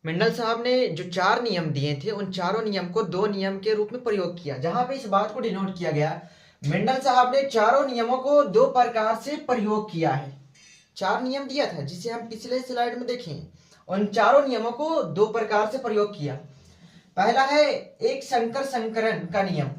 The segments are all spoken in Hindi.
मेंडल साहब ने जो 4 नियम दिए थे उन चारों नियम को 2 नियम के रूप में प्रयोग किया। जहां पे इस बात को डिनोट किया गया, मेंडल साहब ने चारों नियमों को 2 प्रकार से प्रयोग किया है। 4 नियम दिया था जिसे हम पिछले स्लाइड में देखें, उन चारों नियमों को 2 प्रकार से प्रयोग किया। पहला है एक संकर संकरण का नियम।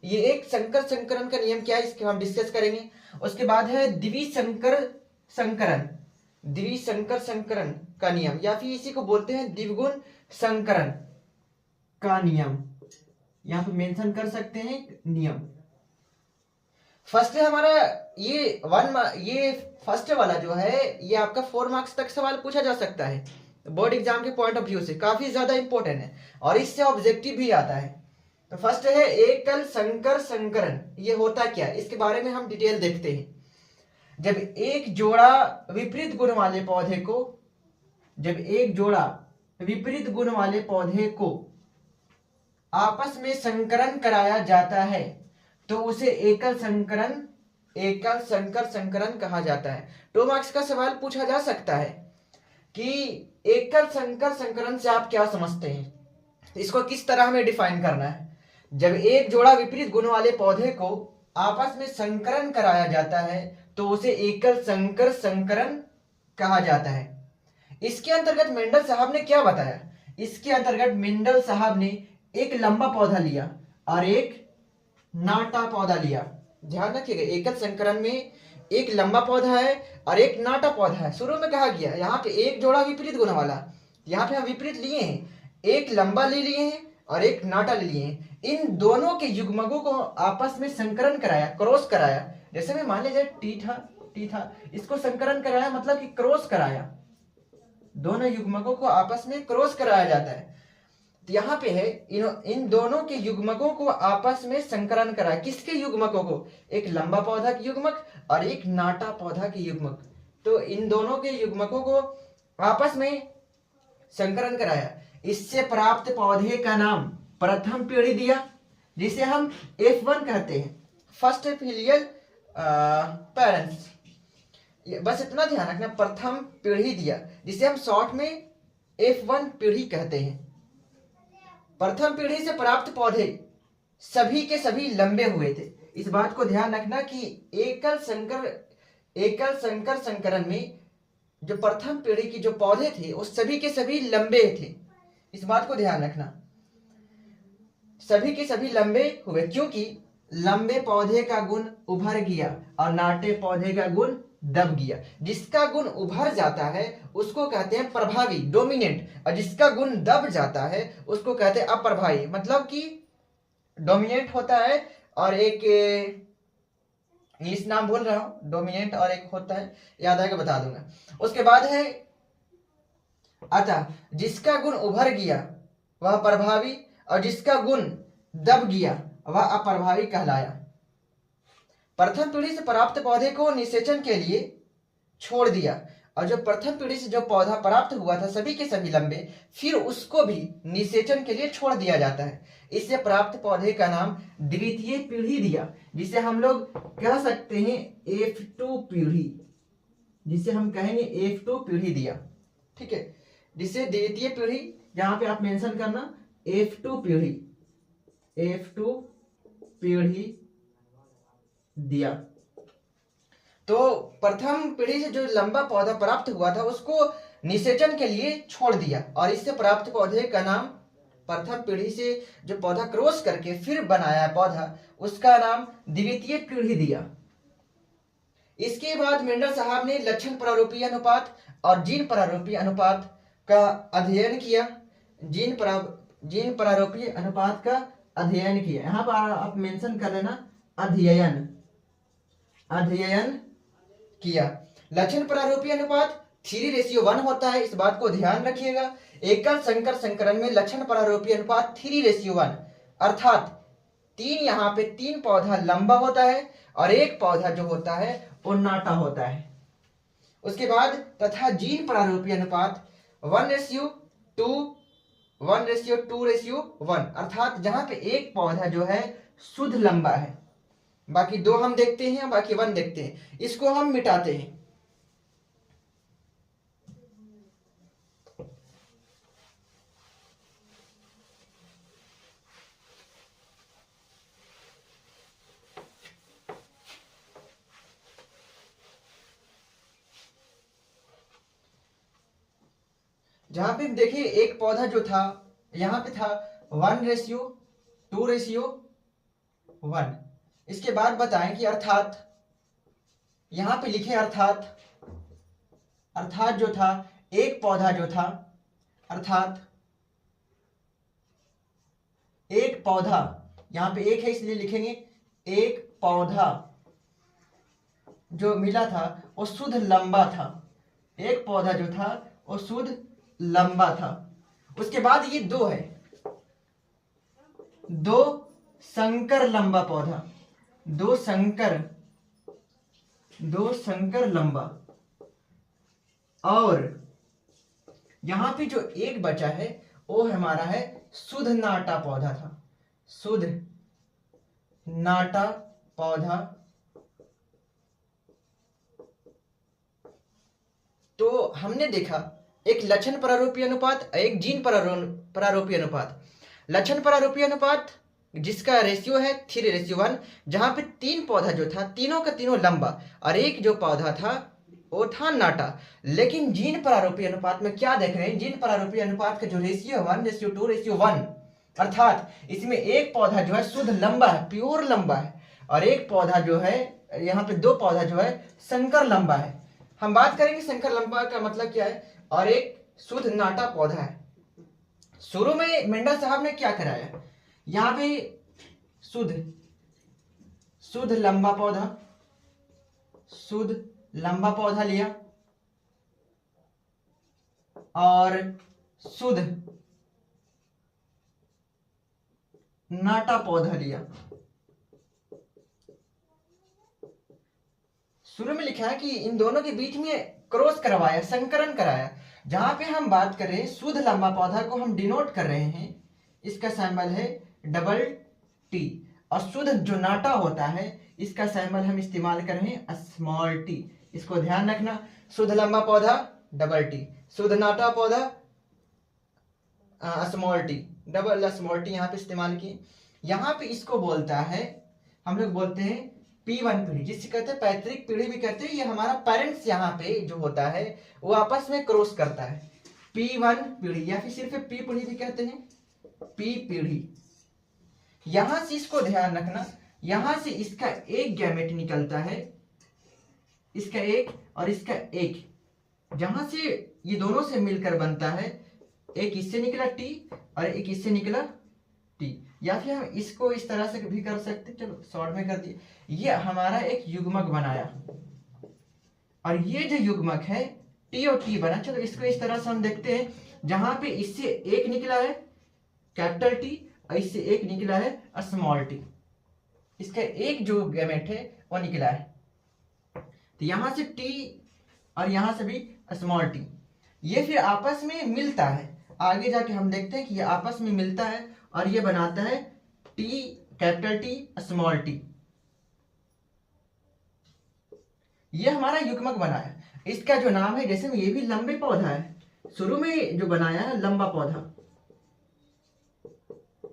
ये एक संकर संकरण का नियम क्या है इसके हम डिस्कस करेंगे। उसके बाद है द्विसंकर संकरण, द्विसंकर संकरण का नियम, या फिर इसी को बोलते हैं द्विगुण संकरण का नियम। यहां पे मेंशन कर सकते हैं नियम। फर्स्ट है हमारा ये फर्स्ट वाला जो है ये आपका 4 मार्क्स तक सवाल पूछा जा सकता है बोर्ड एग्जाम के पॉइंट ऑफ व्यू से, काफी ज्यादा इंपॉर्टेंट है और इससे ऑब्जेक्टिव भी आता है। तो फर्स्ट है एकल संकर संकरण। ये होता क्या, इसके बारे में हम डिटेल देखते हैं। जब एक जोड़ा विपरीत गुण वाले पौधे को जब एक जोड़ा विपरीत गुण वाले पौधे को आपस में संकरण कराया जाता है तो उसे एकल संकर संकरण कहा जाता है। 2 मार्क्स का सवाल पूछा जा सकता है कि एकल संकर संकरण से आप क्या समझते हैं, इसको किस तरह हमें डिफाइन करना है। जब एक जोड़ा विपरीत गुण वाले पौधे को आपस में संकरण कराया जाता है तो उसे एकल संकर संकरण कहा जाता है। इसके अंतर्गत मेंडल साहब ने क्या बताया, इसके अंतर्गत मेंडल साहब ने एक लंबा पौधा लिया और एक नाटा पौधा लिया। ध्यान रखिएगा, एकल संकरण में एक लंबा पौधा है और एक नाटा पौधा है। शुरू में कहा गया यहाँ पे एक जोड़ा विपरीत गुण वाला, यहाँ पे हम विपरीत लिए हैं, एक लंबा ले लिए हैं और एक नाटा ले लिए हैं। इन दोनों के युग्मकों को आपस में संकरण कराया, क्रॉस कराया। जैसे में मान लीजिए टी था, इसको संकरण कराया मतलब कि क्रॉस कराया, दोनों युग्मकों को आपस में क्रॉस कराया जाता है। तो यहाँ पे है इन दोनों के युग्मकों को आपस में संकरण कराया। किसके युग्मकों को, एक लंबा पौधा की युग्मक और एक नाटा पौधा की युग्मक। तो इन दोनों के युग्मकों को आपस में संकरण कराया। इससे प्राप्त पौधे का नाम प्रथम पीढ़ी दिया, जिसे हम F1 कहते हैं, फर्स्ट फिलियल पेरेंट्स। बस इतना ध्यान रखना, प्रथम पीढ़ी दिया, जिसे हम शॉर्ट में F1 पीढ़ी कहते हैं। प्रथम पीढ़ी से प्राप्त पौधे सभी के सभी लंबे हुए थे। इस बात को ध्यान रखना कि एकल संकर संकरण में जो प्रथम पीढ़ी की जो पौधे थे वो सभी के सभी लंबे थे। इस बात को ध्यान रखना, सभी के सभी लंबे हुए, क्योंकि लंबे पौधे का गुण उभर गया और नाटे पौधे का गुण दब गया। जिसका गुण उभर जाता है उसको कहते हैं प्रभावी, डोमिनेंट, और जिसका गुण दब जाता है उसको कहते हैं अप्रभावी। मतलब कि डोमिनेंट होता है और एक इंग्लिश नाम बोल रहा हूं, डोमिनेंट और एक होता है, याद आएगा बता दूंगा। उसके बाद है अतः जिसका गुण उभर गया वह प्रभावी और जिसका गुण दब गया वह अप्रभावी कहलाया। प्रथम पीढ़ी से प्राप्त पौधे को निषेचन के लिए छोड़ दिया, और जो प्रथम पीढ़ी से जो पौधा प्राप्त हुआ था सभी के सभी लंबे, फिर उसको भी निषेचन के लिए छोड़ दिया जाता है। इससे प्राप्त पौधे का नाम द्वितीय पीढ़ी दिया, जिसे हम लोग कह सकते हैं F2 पीढ़ी, जिसे हम कहेंगे F2 पीढ़ी दिया। ठीक है, जिसे द्वितीय पीढ़ी, जहां पे आप मेंशन करना F2 पीढ़ी, F2 पीढ़ी दिया। तो प्रथम पीढ़ी से जो लंबा पौधा प्राप्त हुआ था उसको निषेचन के लिए छोड़ दिया, और इससे प्राप्त पौधे का नाम, प्रथम पीढ़ी से जो पौधा क्रॉस करके फिर बनाया पौधा, उसका नाम द्वितीय पीढ़ी दिया। इसके बाद मेंडल साहब ने लक्षण प्रारूपीय अनुपात और जीन प्रारूपीय अनुपात का अध्ययन किया। जीन प्रारूपीय अनुपात का अध्ययन किया, यहां पर आप मेंशन कर लेना अध्ययन किया। लक्षण प्रारूपीय अनुपात 3:1 होता है, इस बात को ध्यान रखिएगा। एकल संकर संकरण में लक्षण प्रारूपीय अनुपात 3:1, अर्थात 3, यहाँ पे 3 पौधा लंबा होता है और एक पौधा जो होता है वो नाटा होता है। उसके बाद तथा जीन प्रारूपीय अनुपात 1:2:1, अर्थात जहां पे एक पौधा जो है शुद्ध लंबा है, बाकी 2 हम देखते हैं, बाकी 1 देखते हैं, इसको हम मिटाते हैं। जहां पे देखिए एक पौधा जो था यहाँ पे था 1:2:1। इसके बाद बताएं कि अर्थात यहां पे लिखे अर्थात जो था एक पौधा जो था, अर्थात एक पौधा, यहां पे एक है इसलिए लिखेंगे एक पौधा जो मिला था वो शुद्ध लंबा था। एक पौधा जो था वो शुद्ध लंबा था। उसके बाद ये दो है, दो संकर लंबा पौधा, दो संकर लंबा। और यहां पे जो एक बचा है वो हमारा है शुद्ध नाटा पौधा था, शुद्ध नाटा पौधा। तो हमने देखा एक लक्षण प्रारूपीय अनुपात, एक जीन प्रारूपीय अनुपात। लक्षण प्रारूपीय अनुपात जिसका रेशियो है 3:1, जहां पे तीन पौधा जो था तीनों का तीनों लंबा और एक जो पौधा था वो था नाटा। लेकिन जीन प्रारूपीय अनुपात में क्या देख रहे हैं, जीन प्रारूपीय अनुपात का जो रेशियो है 1:2:1, अर्थात इसमें एक पौधा जो है शुद्ध लंबा है, प्योर लंबा है, और एक पौधा जो है यहाँ पे दो पौधा जो है संकर लंबा है। हम बात करेंगे संकर लंबा का मतलब क्या है, और एक शुद्ध नाटा पौधा है। शुरू में मेंडल साहब ने क्या कराया, यहाँ पे शुद्ध लंबा पौधा, शुद्ध लंबा पौधा लिया और शुद्ध नाटा पौधा लिया। शुरू में लिखा है कि इन दोनों के बीच में क्रॉस करवाया, संकरण कराया। जहां पे हम बात कर रहे हैं शुद्ध लंबा पौधा को हम डिनोट कर रहे हैं, इसका सिंबल है T, और शुद्ध जो नाटा होता है इसका सिंबल हम इस्तेमाल कर रहे हैं स्मॉल t। इसको ध्यान रखना, शुद्ध लंबा पौधा T, शुद्ध नाटा पौधा स्मॉल t, स्मॉल t यहाँ पे इस्तेमाल किए। यहाँ पे इसको बोलता है, हम लोग बोलते हैं P1 पीढ़ी, जिससे कहते हैं पैतृक पीढ़ी भी कहते हैं। ये हमारा पेरेंट्स यहाँ पे जो होता है वो आपस में क्रॉस करता है, P1 पीढ़ी, या फिर सिर्फ P पीढ़ी भी कहते हैं, P पीढ़ी। यहां से इसको ध्यान रखना, यहां से इसका एक गैमेट निकलता है, इसका एक और इसका एक, जहां से ये दोनों से मिलकर बनता है, एक इससे निकला T और एक इससे निकला T। या फिर हम इसको इस तरह से भी कर सकते, चलो शॉर्ट में कर दिए। ये हमारा एक युग्मक बनाया, और ये जो युग्मक है T और T बना। चलो इसको इस तरह से हम देखते हैं, जहां पे इससे एक निकला है कैपिटल T और इससे एक निकला है स्मॉल t, इसका एक जो गैमेट है वो निकला है। तो यहां से T और यहां से भी स्मॉल t, ये फिर आपस में मिलता है। आगे जाके हम देखते हैं कि ये आपस में मिलता है और ये बनाता है T capital T small t। ये हमारा युग्मक बना है। इसका जो नाम है, जैसे ये भी लंबे पौधा है, शुरू में जो बनाया है लंबा पौधा,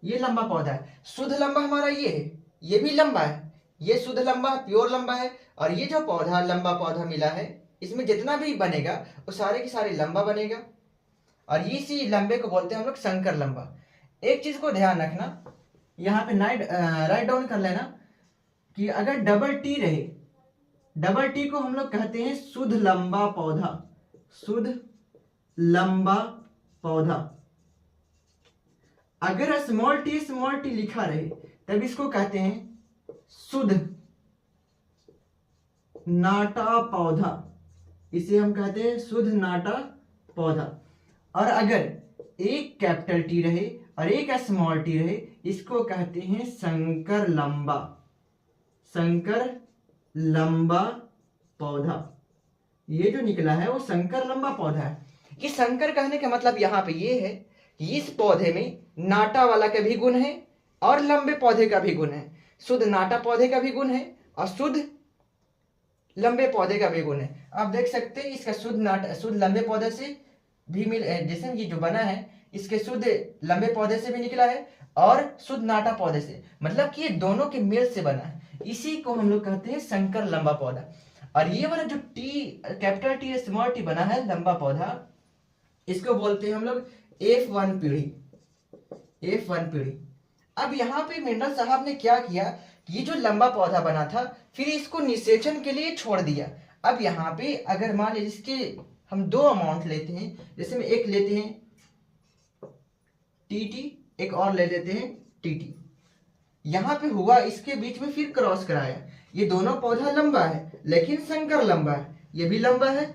ये लंबा पौधा है। शुद्ध लंबा हमारा ये है, ये भी लंबा है, ये शुद्ध लंबा प्योर लंबा है। और ये जो पौधा लंबा पौधा मिला है, इसमें जितना भी बनेगा वो सारे के सारे लंबा बनेगा, और इसी लंबे को बोलते हैं हम लोग संकर लंबा। एक चीज को ध्यान रखना, यहाँ पे राइट डाउन कर लेना कि अगर T रहे, T को हम लोग कहते हैं शुद्ध लंबा पौधा, शुद्ध लंबा पौधा। अगर स्मॉल t लिखा रहे तब इसको कहते हैं शुद्ध नाटा पौधा, इसे हम कहते हैं शुद्ध नाटा पौधा। और अगर एक कैपिटल T रहे और एक स्मॉल t रहे, इसको कहते हैं संकर लंबा, संकर लंबा पौधा। ये जो निकला है वो संकर लंबा पौधा है। ये संकर कहने का मतलब यहाँ पे ये है कि इस पौधे में नाटा वाला का भी गुण है और लंबे पौधे का भी गुण है। शुद्ध नाटा पौधे का भी गुण है और शुद्ध लंबे पौधे का भी गुण है। आप देख सकते हैं इसका शुद्ध लंबे पौधे से भी जैसे ये जो बना है इसके शुद्ध लंबे पौधे से भी निकला है और शुद्ध नाटा पौधे से, मतलब कि ये दोनों के मेल से बना है। इसी को हम लोग कहते हैं संकर लंबा पौधा। और ये वाला जो T capital T small t बना है लंबा पौधा, इसको बोलते हैं हम लोग F1 पीढ़ी, F1 पीढ़ी। अब यहाँ पे मेंडल साहब ने क्या किया, ये जो लंबा पौधा बना था फिर इसको निषेचन के लिए छोड़ दिया। अब यहाँ पे अगर मान लीजिए इसके हम दो अमाउंट लेते हैं, जैसे में एक लेते हैं TT, एक और ले लेते हैं TT। यहाँ पे हुआ इसके बीच में फिर क्रॉस कराया, ये दोनों पौधा लंबा है लेकिन संकर लंबा है, ये भी लंबा है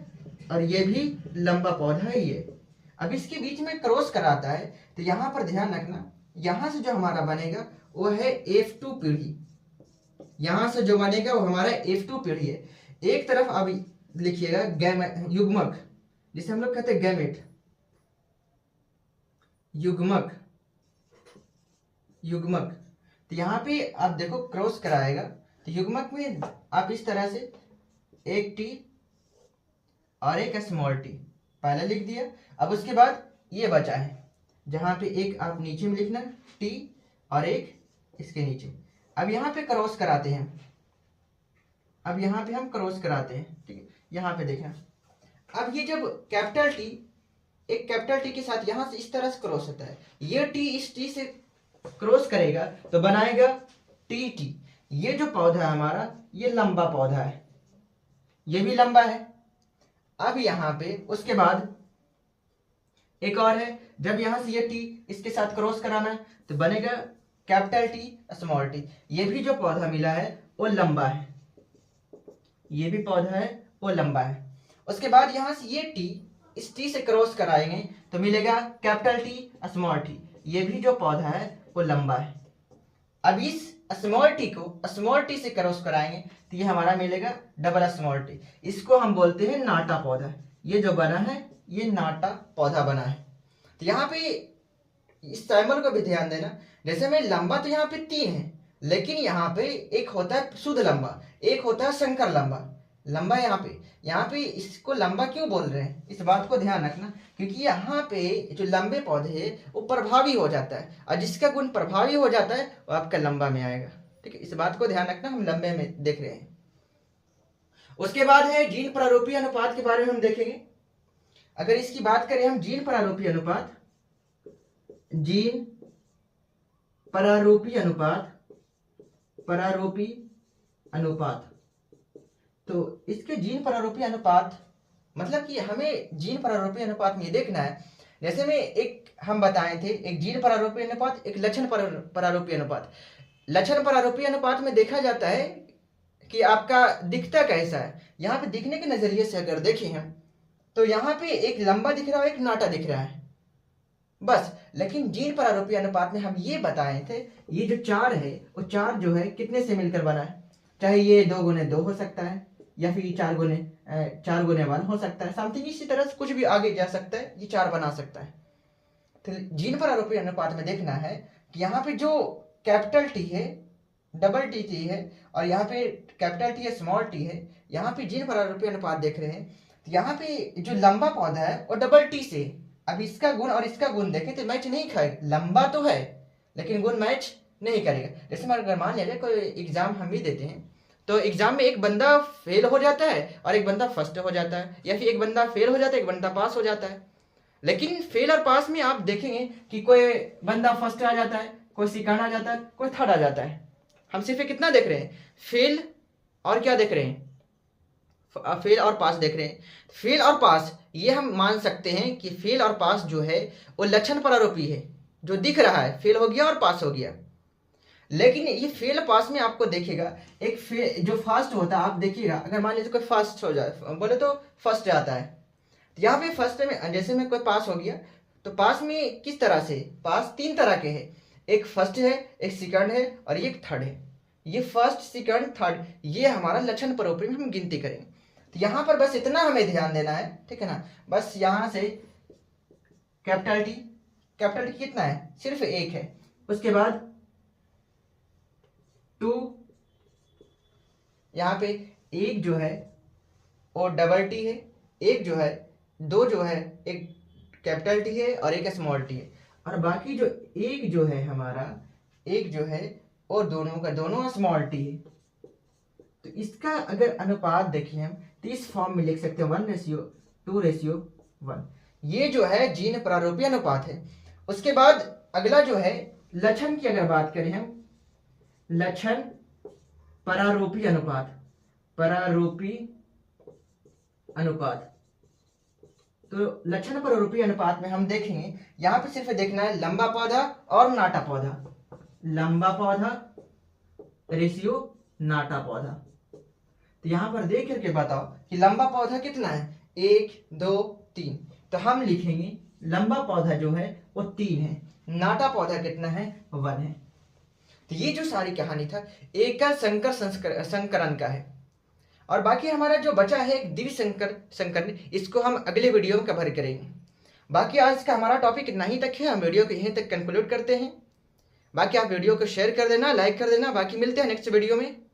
और ये भी लंबा पौधा है ये। अब इसके बीच में क्रॉस कराता है तो यहाँ पर ध्यान रखना, यहाँ से जो हमारा बनेगा वो है F2 पीढ़ी, यहाँ से जो बनेगा वो हमारा F2 पीढ़ी है। एक तरफ अब लिखिएगा युग्मक, जिसे हम लोग कहते हैं गैमेट, युग्मक, युग्मक। तो यहाँ पे आप देखो क्रॉस कराएगा तो युग्मक में आप इस तरह से एक T और एक स्मॉल t पहले लिख दिया। अब उसके बाद ये बचा है जहाँ पे एक आप नीचे में लिखना T और एक इसके नीचे। अब यहाँ पे क्रॉस कराते हैं, अब यहाँ पे हम क्रॉस कराते हैं, ठीक है। यहाँ पे देखना, अब ये जब कैपिटल T एक कैपिटल T के साथ यहाँ से इस तरह से क्रॉस होता है, ये T इस T से क्रॉस करेगा तो बनाएगा TT। ये जो पौधा है हमारा ये लंबा पौधा है, ये भी लंबा है। अब यहाँ पे उसके बाद एक और है, जब यहाँ से ये T इसके साथ क्रॉस कराना है तो बनेगा कैपिटल T स्मॉल t। ये भी जो पौधा मिला है वो लंबा है, ये भी पौधा है वो लंबा है। उसके बाद यहाँ से ये T इस T से क्रॉस कराएंगे तो मिलेगा कैपिटल T स्मॉल t। ये भी जो पौधा है वो लंबा है। अब इस स्मॉल t को स्मॉल t से क्रॉस कराएंगे तो ये हमारा मिलेगा डबल स्मॉल t। इसको हम बोलते हैं नाटा पौधा। ये जो बना है ये नाटा पौधा बना है। तो यहाँ पे इस साइमल को भी ध्यान देना, जैसे में लंबा तो यहाँ पे 3 है, लेकिन यहाँ पे एक होता है शुद्ध लंबा, एक होता है संकर लंबा। लंबा यहाँ पे इसको लंबा क्यों बोल रहे हैं, इस बात को ध्यान रखना, क्योंकि यहाँ पे जो लंबे पौधे है वो प्रभावी हो जाता है और जिसका गुण प्रभावी हो जाता है वो आपका लंबा में आएगा, ठीक है। इस बात को ध्यान रखना, हम लंबे में देख रहे हैं। उसके बाद है जीन प्रारूपी अनुपात के बारे में हम देखेंगे। अगर इसकी बात करें हम जीन प्रारूपी अनुपात, जीन प्रारूपी अनुपात, प्रारूपी अनुपात, तो इसके जीन प्रारूपी अनुपात मतलब कि हमें जीन प्रारूपी अनुपात में ये देखना है, जैसे में एक हम बताए थे एक जीन प्रारूपी अनुपात, एक लक्षण प्रारूपी अनुपात। लक्षण प्रारूपी अनुपात में देखा जाता है कि आपका दिखता कैसा है। यहाँ पे दिखने के नजरिए से अगर देखें हम तो यहाँ पे एक लंबा दिख रहा है, एक नाटा दिख रहा है बस। लेकिन जीन प्रारूपी अनुपात में हम ये बताए थे ये जो 4 है वो 4 जो है कितने से मिलकर बना है, चाहे ये 2 गुने 2 हो सकता है या फिर 4 गुने 1 हो सकता है, समथिंग इसी तरह से कुछ भी आगे जा सकता है, ये 4 बना सकता है। तो जीन प्रारूपी अनुपात में देखना है कि यहाँ पे जो कैपिटल T है डबल T है और यहाँ पे कैपिटल T स्मॉल t है, यहाँ पे जीन प्रारूपी अनुपात देख रहे हैं। तो यहाँ पे जो लंबा पौधा है वो डबल T से, अब इसका गुण और इसका गुण देखें तो मैच नहीं खाएगा, लंबा तो है लेकिन गुण मैच नहीं करेगा। जैसे अगर मान लिया कोई एग्जाम हम भी देते हैं तो एग्जाम में एक बंदा फेल हो जाता है और एक बंदा फर्स्ट हो जाता है, या फिर एक बंदा फेल हो जाता है एक बंदा पास हो जाता है। लेकिन फेल और पास में आप देखेंगे कि कोई बंदा फर्स्ट आ जाता है, कोई सेकंड आ जाता है, कोई थर्ड आ जाता है। हम सिर्फ कितना देख रहे हैं, फेल और क्या देख रहे हैं, फेल और पास देख रहे हैं। फेल और पास ये हम मान सकते हैं कि फेल और पास जो है वो लक्षण प्रारूपी है, जो दिख रहा है फेल हो गया और पास हो गया। लेकिन ये फेल पास में आपको देखेगा एक फेल जो फर्स्ट होता है, आप देखिएगा अगर मान लीजिए कोई फर्स्ट हो जाए बोले तो फर्स्ट आता है, तो यहाँ पे फर्स्ट में जैसे में कोई पास हो गया तो पास में किस तरह से, पास 3 तरह के हैं, एक फर्स्ट है, एक सेकंड है और एक थर्ड है। ये फर्स्ट सेकंड थर्ड ये हमारा लक्षण प्रारूपी में हम गिनती करेंगे। तो यहाँ पर बस इतना हमें ध्यान देना है, ठीक है ना। बस यहाँ से कैपिटल टी कितना है, सिर्फ 1 है। उसके बाद 2, यहाँ पे एक जो है वो डबल टी है, एक जो है 2 जो है एक कैपिटल टी है और एक स्मॉल टी है, और बाकी जो एक जो है हमारा एक जो है वो दोनों का दोनों स्मॉल टी है। तो इसका अगर अनुपात देखें हम तो इस फॉर्म में लिख सकते हैं 1:2:1। ये जो है जीन प्रारूपी अनुपात है। उसके बाद अगला जो है लक्षण की अगर बात करें हम, लक्षण परारूपी अनुपात, परारूपी अनुपात। तो लक्षण परारूपी अनुपात में हम देखेंगे, यहां पे सिर्फ देखना है लंबा पौधा और नाटा पौधा, लंबा पौधा रेशियो नाटा पौधा। तो यहां पर देख करके बताओ कि लंबा पौधा कितना है, 1 2 3, तो हम लिखेंगे लंबा पौधा जो है वो 3 है, नाटा पौधा कितना है, 1 है। तो ये जो सारी कहानी था एकल संकर संकरण का है। और बाकी हमारा जो बचा है एक द्विसंकर संकरण, इसको हम अगले वीडियो में कवर करेंगे। बाकी आज का हमारा टॉपिक इतना ही तक है, हम वीडियो को यहीं तक कंक्लूड करते हैं। बाकी आप वीडियो को शेयर कर देना, लाइक कर देना। बाकी मिलते हैं नेक्स्ट वीडियो में।